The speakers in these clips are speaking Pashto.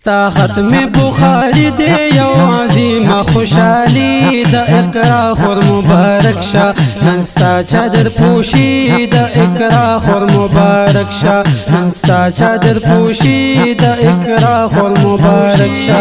ستا ختم بخاری دے یو عظیم خوشحالی دا اقرا خور مبارک شا ننستا چادر پوشی دا اقرا خور مبارک شا ننستا چادر پوشی دا اقرا خور مبارک شا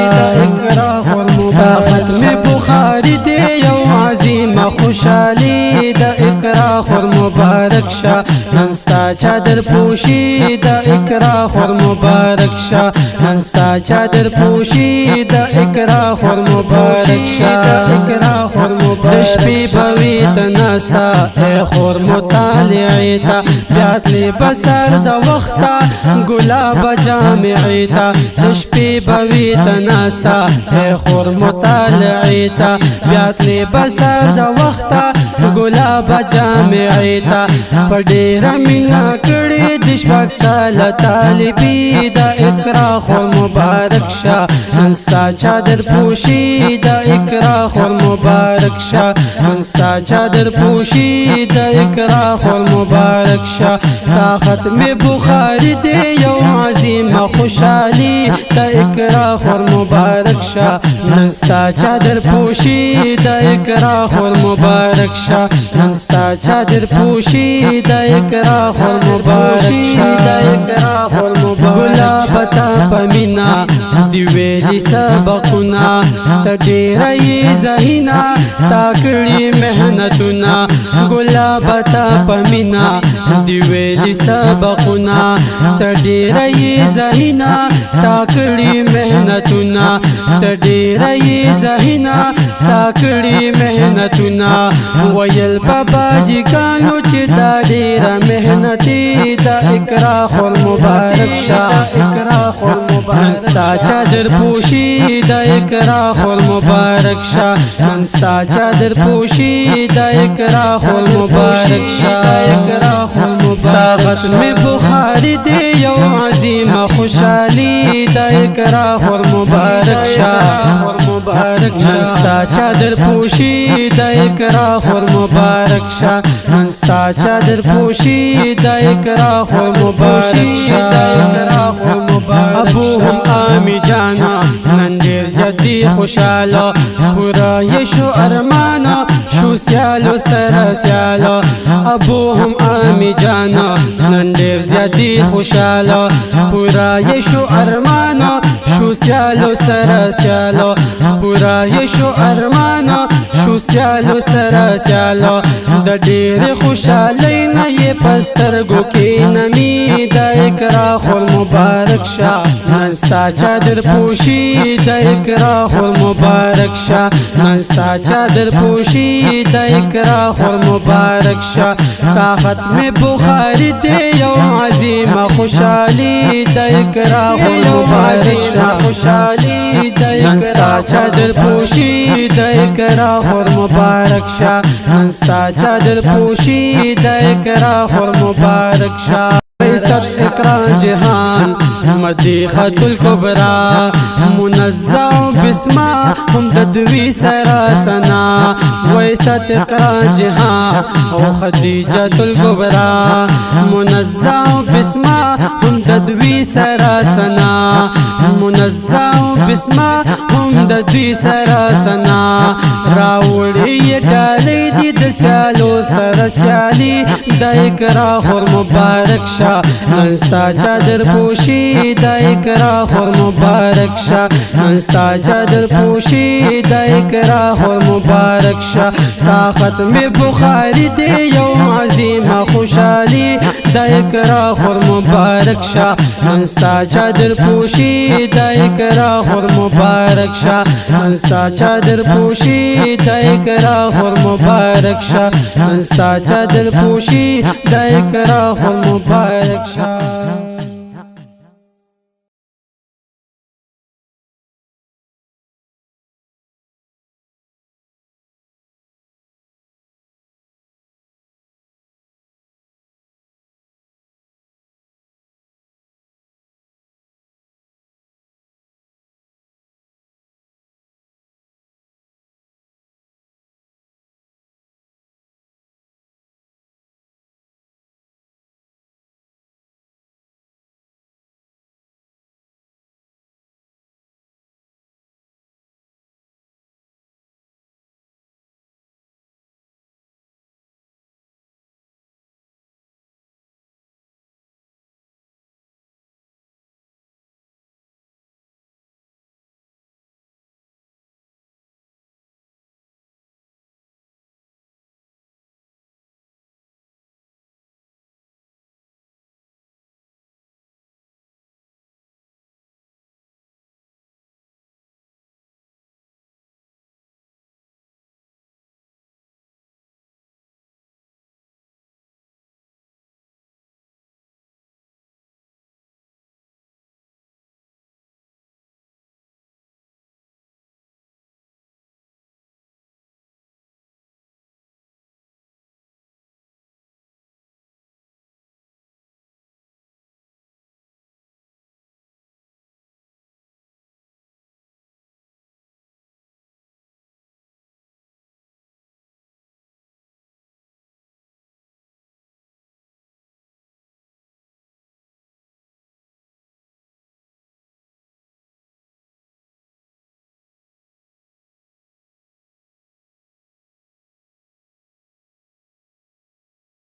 ستا ختم بخاری دے یو عظیم خوشحالی دا اقرا خور مبارک شا ننستا چادر پوشی دا اقرا خور مبارک شا ننستا چادر پوشی دا اقرا خور مبارک شا دشپی بوی تناستا اے خور مطالعی تا بیاتلی بسر دا وقتا گلاب جامعی تا دشپی بوی تناستا اے خور مطالعی تا بیاتلی بسر دا وقتا گلاب جامعی تا پڑیر منا کڑی دشپکتا لطالبی دا اقرا خور مبارک شا ننستا چادر پوشی دا اقرا خور مبارک شا ننستا چادر پوشی دا اقرا خور مبارک شا ستا ختم بخاری دے یو عظیم خوشحالی دا اقرا خور مبارک شا ننستا چادر پوشی دا اقرا خور مبارک شا ننستا چادر پوشی دا اقرا خور مبارک شا گلاب تا پمینا دی ویلی سبقنا تا ډیرای زهینا تا کړي محنتنا گلاب تا پمینا دی ویلی سبقنا تا ډیرای زهینا تا کړي محنتنا تا ډیرای زهینا تا کړي محنتنا ویل بابا جی کانو چې دا ډیره محنتي دا اقرا خور مبارک شا ننستا چادر پوشی دا اقرا خور مبارک شا ننستا چادر پوشی دا اقرا خور مبارک شا ستا ختم بخاری دے یو عظیم خوشحالی دا اقرا خور مبارک شا ننستا چادر پوشی دا اقرا خور مبارک شا ننستا چادر پوشی دا اقرا خور مبارک شا ابوهم آمی جانا نن ډیر زیاتی خوشاله پورا یشو ارمانا شو سیالو سر سیالو ابوهم آمی جانا نن ډیر زیاتی خوشاله پورا یشو ارمانا شو سیالو سر سیالو پورا یشو ارمانا شو سیالو سر سیالو د ډیر خوشالی نه یې پسترګو کې نمی د اقرا خور مبارک شا ننستا چادر پوشی دا اقرا خور مبارک شا ننستا چادر پوشی دا اقرا خور مبارک شا ستا ختم بخاری دے یو عظیم خوشحالی دا اقرا خور مبارک شا ننستا چادر پوشی دا اقرا خور مبارک شا ننستا چادر پوشی دا اقرا خور مبارک شا سب اقرا جہان مدیحة الکبرى منزع بسما هم ددوی سراسنا ویست اقرا جہان او خدیجة الکبرى منزع بسما هم ددوی سراسنا منزع بسما هم ددوی سراسنا راوڑی ڈالی دی دسیالو سرسیالی دا اقرا خور مبارک شا ننستا چادر پوشی دا اقرا خور مبارک شا ننستا چادر پوشی دا اقرا خور مبارک شا ستا ختم بخاری دے یو عظیم خوشحالی دا اقرا خور مبارک شا ننستا چادر پوشی دا اقرا خور مبارک شا ننستا چادر پوشی دا اقرا خور مبارک شا ننستا چادر پوشی دا اقرا خور مبارک شا